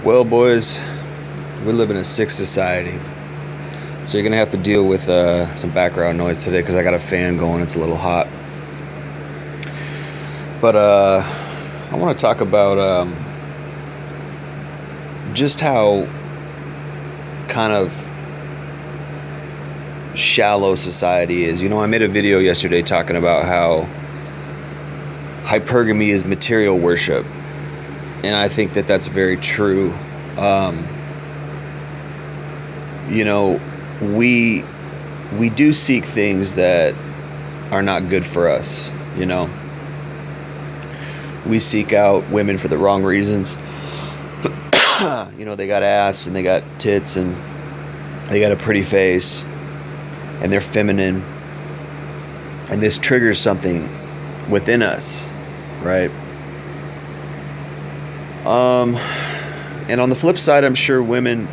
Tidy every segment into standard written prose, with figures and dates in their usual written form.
Well, boys, we live in a sick society, so you're gonna have to deal with some background noise today because I got a fan going. It's a little hot, but I want to talk about just how kind of shallow society is. I made a video yesterday talking about how hypergamy is material worship, and I think that that's very true. We do seek things that are not good for us. We seek out women for the wrong reasons. They got ass and they got tits and they got a pretty face and they're feminine, and this triggers something within us, right? And on the flip side, I'm sure women,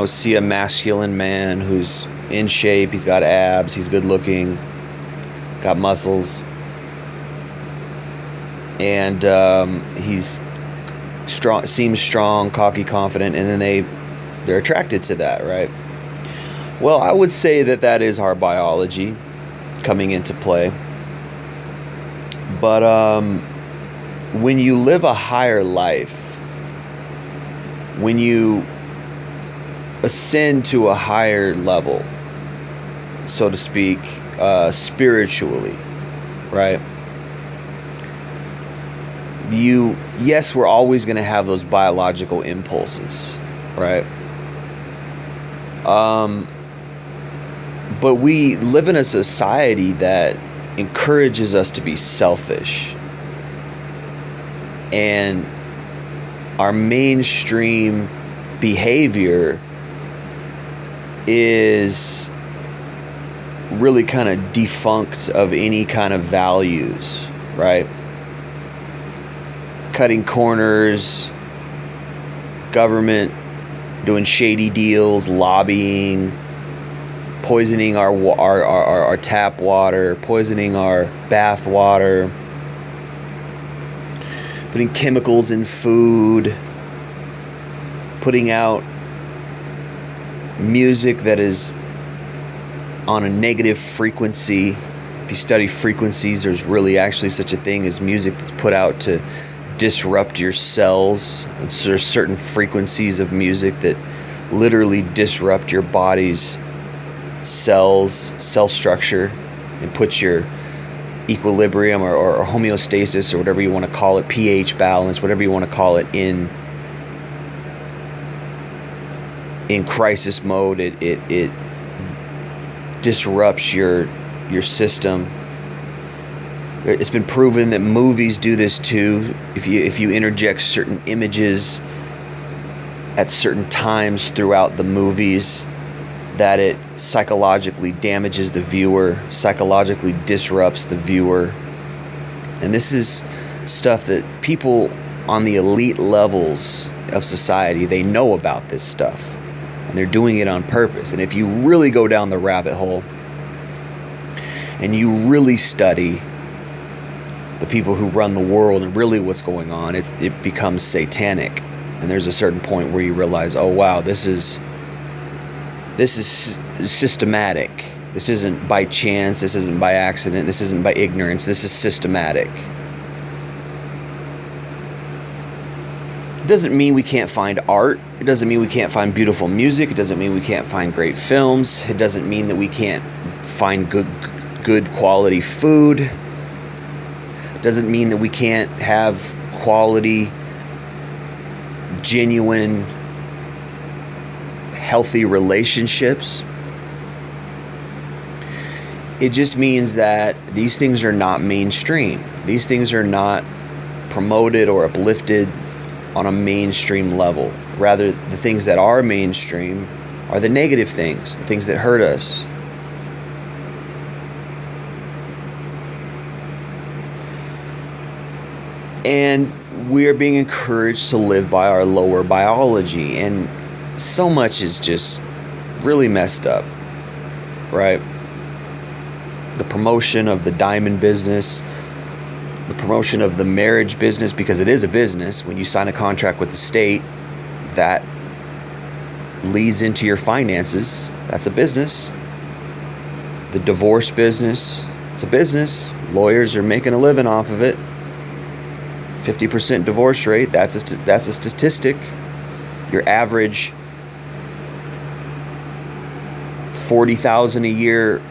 see a masculine man who's in shape, he's got abs, he's good looking, got muscles, and he's strong, seems strong, cocky, confident, and then they're attracted to that, right? Well, I would say that is our biology coming into play. But when you live a higher life, when you ascend to a higher level, so to speak, spiritually, right? Yes, we're always going to have those biological impulses, right? But we live in a society that encourages us to be selfish. And our mainstream behavior is really kind of defunct of any kind of values, right? Cutting corners, government doing shady deals, lobbying, poisoning our tap water, poisoning our bath water, putting chemicals in food, putting out music that is on a negative frequency. If you study frequencies, there's really actually such a thing as music that's put out to disrupt your cells. There's certain frequencies of music that literally disrupt your body's cells, cell structure, and put your equilibrium or homeostasis, or whatever you want to call it, pH balance, whatever you want to call it, in crisis mode. It disrupts your system. It's been proven that movies do this too. If you interject certain images at certain times throughout the movies, that it psychologically damages the viewer, psychologically disrupts the viewer. And this is stuff that people on the elite levels of society, they know about this stuff, and they're doing it on purpose. And if you really go down the rabbit hole and you really study the people who run the world and really what's going on, it becomes satanic. And there's a certain point where you realize, oh wow, this is systematic. This isn't by chance, this isn't by accident, this isn't by ignorance, this is systematic. It doesn't mean we can't find art. It doesn't mean we can't find beautiful music. It doesn't mean we can't find great films. It doesn't mean that we can't find good quality food. It doesn't mean that we can't have quality, genuine, healthy relationships. It just means that these things are not mainstream. These things are not promoted or uplifted on a mainstream level. Rather, the things that are mainstream are the negative things, the things that hurt us. And we are being encouraged to live by our lower biology, and so much is just really messed up, right? The promotion of the diamond business, the promotion of the marriage business, because it is a business. When you sign a contract with the state, that leads into your finances. That's a business. The divorce business, it's a business. Lawyers are making a living off of it. 50% divorce rate, that's a statistic. Your average $40,000 a year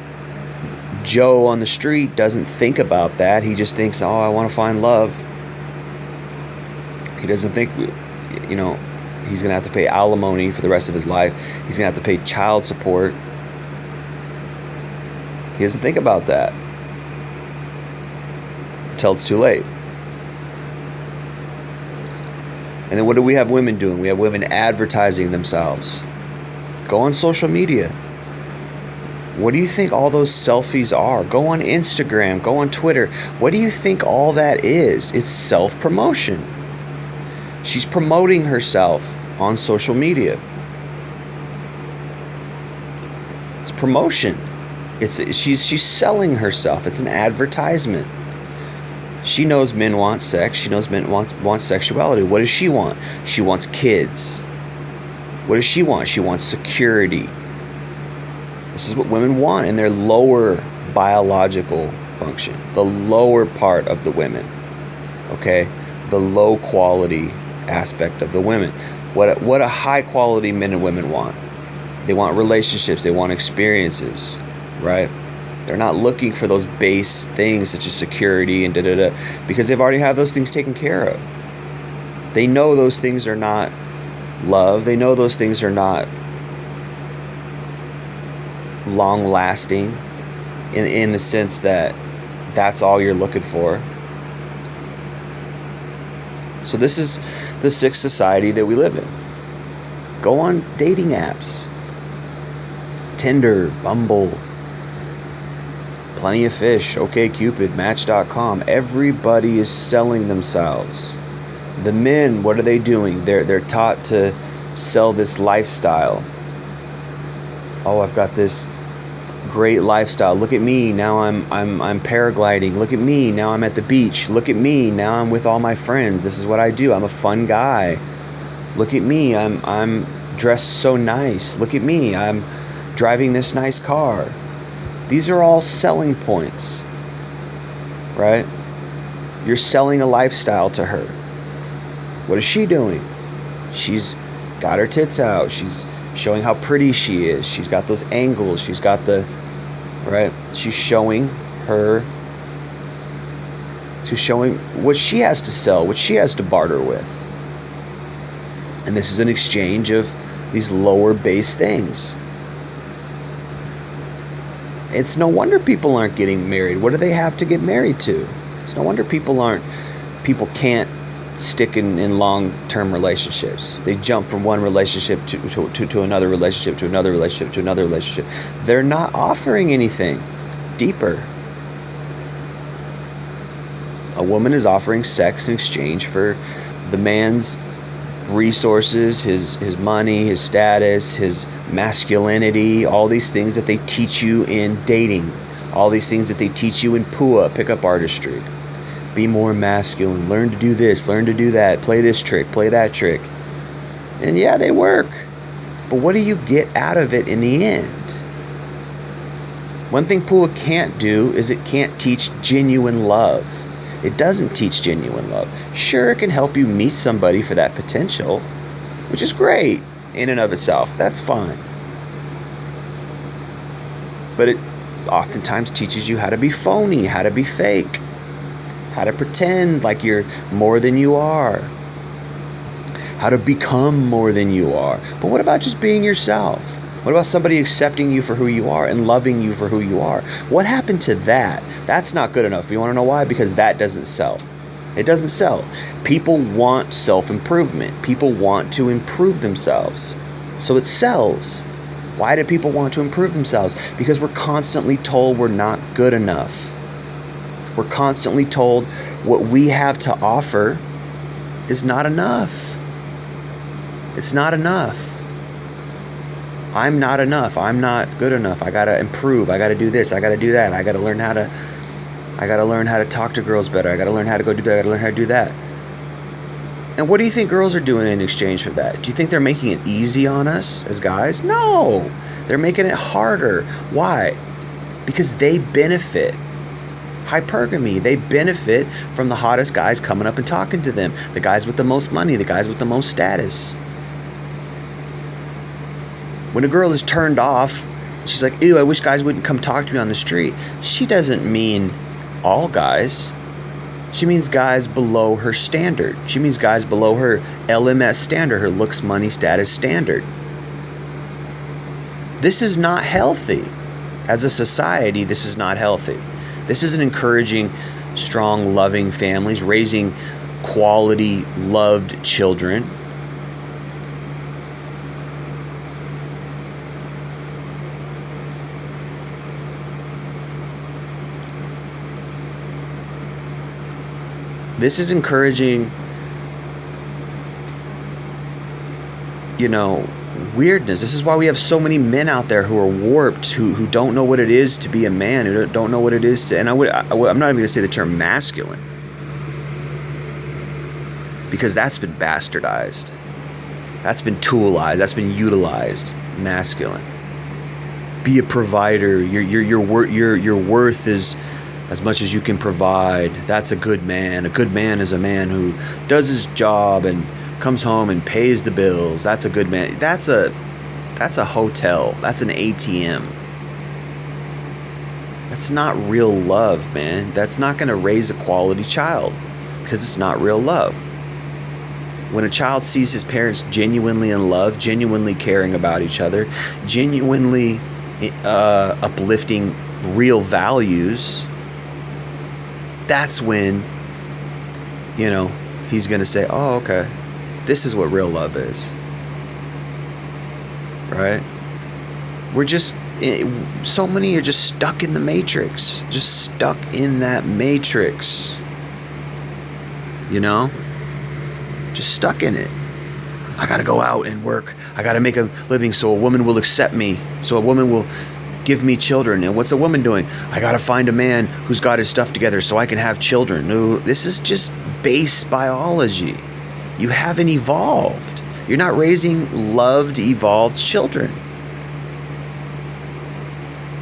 Joe on the street doesn't think about that. He just thinks, oh, I want to find love. He doesn't think, he's going to have to pay alimony for the rest of his life. He's going to have to pay child support. He doesn't think about that until it's too late. And then what do we have women doing? We have women advertising themselves. Go on social media. What do you think all those selfies are? Go on Instagram, go on Twitter. What do you think all that is? It's self-promotion. She's promoting herself on social media. It's promotion. She's selling herself. It's an advertisement. She knows men want sex. She knows men want sexuality. What does she want? She wants kids. What does she want? She wants security. This is what women want in their lower biological function. The lower part of the women. Okay? The low quality aspect of the women. What a high quality men and women want. They want relationships. They want experiences. Right? They're not looking for those base things such as security and because they've already have those things taken care of. They know those things are not love. They know those things are not long lasting in the sense that that's all you're looking for. So this is the sick society that we live in. Go on dating apps. Tinder, Bumble, Plenty of Fish, OkCupid, Match.com. Everybody is selling themselves. The men, what are they doing? They're taught to sell this lifestyle. Oh, I've got this great lifestyle. Look at me. Now I'm paragliding. Look at me. Now I'm at the beach. Look at me. Now I'm with all my friends. This is what I do. I'm a fun guy. Look at me. I'm dressed so nice. Look at me. I'm driving this nice car. These are all selling points, right? You're selling a lifestyle to her. What is she doing? She's got her tits out. She's showing how pretty she is. She's got those angles. She's got right? She's showing what she has to sell, what she has to barter with. And this is an exchange of these lower base things. It's no wonder people aren't getting married. What do they have to get married to? It's no wonder people can't stick in long-term relationships. They jump from one relationship to another relationship, to another relationship, to another relationship. They're not offering anything deeper. A woman is offering sex in exchange for the man's resources, his money, his status, his masculinity, all these things that they teach you in dating, all these things that they teach you in PUA, pickup artistry. Be more masculine, learn to do this, learn to do that, play this trick, play that trick. And yeah, they work. But what do you get out of it in the end? One thing PUA can't do is it can't teach genuine love. It doesn't teach genuine love. Sure, it can help you meet somebody for that potential, which is great in and of itself. That's fine. But it oftentimes teaches you how to be phony, how to be fake, how to pretend like you're more than you are, how to become more than you are. But what about just being yourself? What about somebody accepting you for who you are and loving you for who you are? What happened to that? That's not good enough. You want to know why? Because that doesn't sell. It doesn't sell. People want self-improvement. People want to improve themselves. So it sells. Why do people want to improve themselves? Because we're constantly told we're not good enough. We're constantly told what we have to offer is not enough. It's not enough. I'm not enough. I'm not good enough. I got to improve. I got to do this. I got to do that. I got to learn how to I got to learn how to talk to girls better. I got to learn how to go do that. I got to learn how to do that. And what do you think girls are doing in exchange for that? Do you think they're making it easy on us as guys? No. They're making it harder. Why? Because they benefit. Hypergamy. They benefit from the hottest guys coming up and talking to them. The guys with the most money. The guys with the most status. When a girl is turned off, she's like, ew, I wish guys wouldn't come talk to me on the street. She doesn't mean all guys. She means guys below her standard. She means guys below her LMS standard, her looks, money, status standard. This is not healthy. As a society, this is not healthy. This isn't encouraging strong, loving families, raising quality, loved children. This is encouraging, weirdness. This is why we have so many men out there who are warped, who don't know what it is to be a man, who don't know what it is to, and I'm not even going to say the term masculine, because that's been bastardized. That's been toolized. That's been utilized. Masculine. Be a provider. Your worth is as much as you can provide. That's a good man. A good man is a man who does his job and comes home and pays the bills. That's a good man. That's a hotel. That's an ATM. That's not real love, man. That's not going to raise a quality child, because it's not real love. When a child sees his parents genuinely in love, genuinely caring about each other, genuinely uplifting real values, that's when, he's going to say, oh, okay, this is what real love is. Right? So many are just stuck in the matrix. Just stuck in that matrix. Just stuck in it. I got to go out and work. I got to make a living so a woman will accept me. So a woman will give me children. And what's a woman doing? I got to find a man who's got his stuff together so I can have children. No, this is just base biology. You haven't evolved. You're not raising loved, evolved children.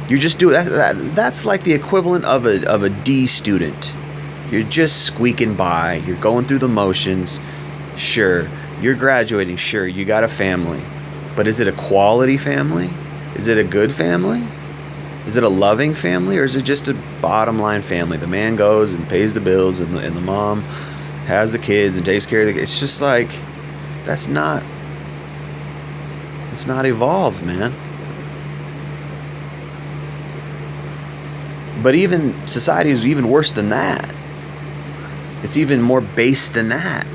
You're just doing that. That's like the equivalent of a D student. You're just squeaking by. You're going through the motions. Sure, you're graduating. Sure, you got a family. But is it a quality family? Is it a good family? Is it a loving family, or is it just a bottom line family? The man goes and pays the bills, and the mom has the kids and takes care of the kids. It's just like, it's not evolved, man. But even society is even worse than that. It's even more base than that.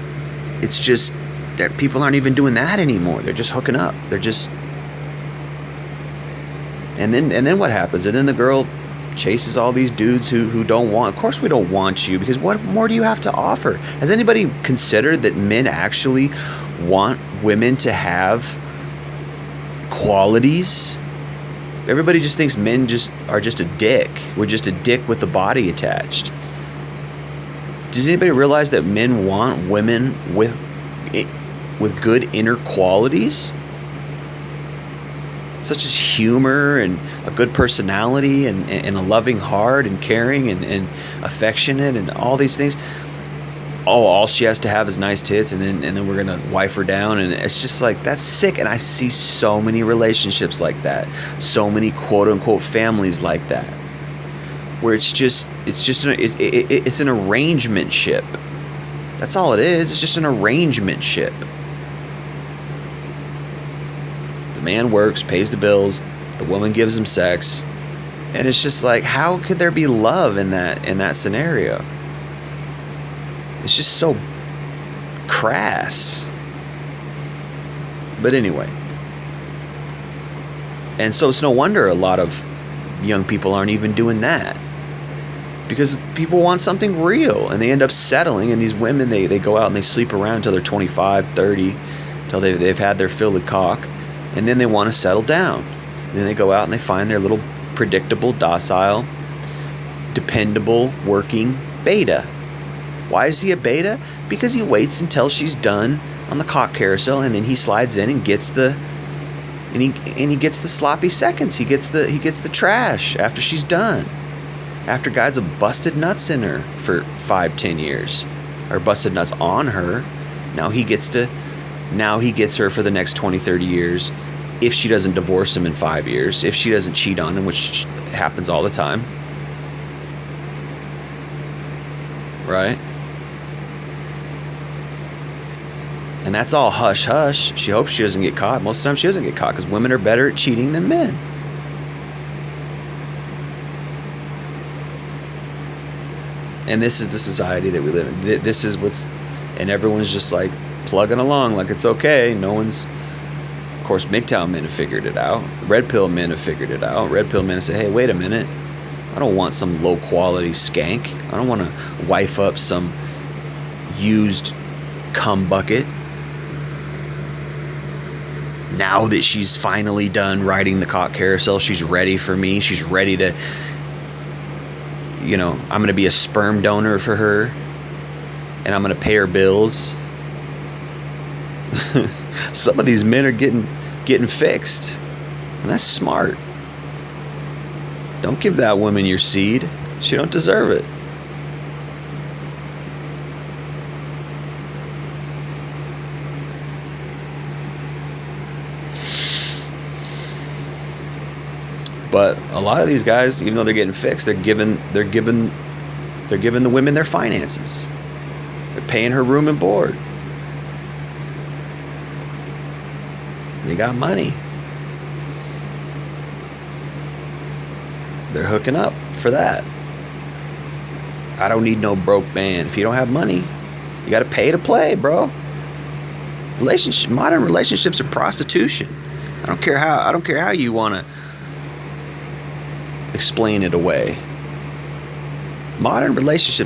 It's just that people aren't even doing that anymore. They're just hooking up. They're just... And then what happens? And then the girl chases all these dudes who don't want... Of course we don't want you, because what more do you have to offer? Has anybody considered that men actually want women to have qualities? Everybody just thinks men are just a dick. We're just a dick with the body attached. Does anybody realize that men want women with good inner qualities? Such as humor and a good personality and a loving heart and caring and affectionate and all these things. Oh, all she has to have is nice tits, and then we're gonna wife her down, and it's just like, that's sick. And I see so many relationships like that, so many quote unquote families like that, where it's an arrangement ship. That's all it is. It's just an arrangement ship. The man works, pays the bills, the woman gives him sex, and it's just like, how could there be love in that scenario? It's just so crass. But anyway. And so it's no wonder a lot of young people aren't even doing that. Because people want something real, and they end up settling, and these women, they go out and they sleep around until they're 25, 30, until they've had their fill of cock, and then they want to settle down. And then they go out and they find their little predictable, docile, dependable, working beta. Why is he a beta? Because he waits until she's done on the cock carousel, and then he slides in and gets the he gets the sloppy seconds. He gets the trash after she's done. After guys have busted nuts in her for 5-10 years, or busted nuts on her, now he gets her for the next 20-30 years, if she doesn't divorce him in 5 years, if she doesn't cheat on him, which happens all the time, right? And that's all hush hush. She hopes she doesn't get caught. Most of the time she doesn't get caught, because women are better at cheating than men. And this is the society that we live in. This is what's, and everyone's just like plugging along like it's okay. No one's, of course, MGTOW men have figured it out. Red pill men have figured it out. Red pill men have said, hey, wait a minute. I don't want some low quality skank. I don't want to wife up some used cum bucket. Now that she's finally done riding the cock carousel, she's ready for me. She's ready to, I'm going to be a sperm donor for her, and I'm going to pay her bills. Some of these men are getting fixed, and that's smart. Don't give that woman your seed. She don't deserve it. But a lot of these guys, even though they're getting fixed, they're giving the women their finances. They're paying her room and board. They got money. They're hooking up for that. I don't need no broke man. If you don't have money, you got to pay to play, bro. Modern relationships are prostitution. I don't care how you want to explain it away. Modern relationships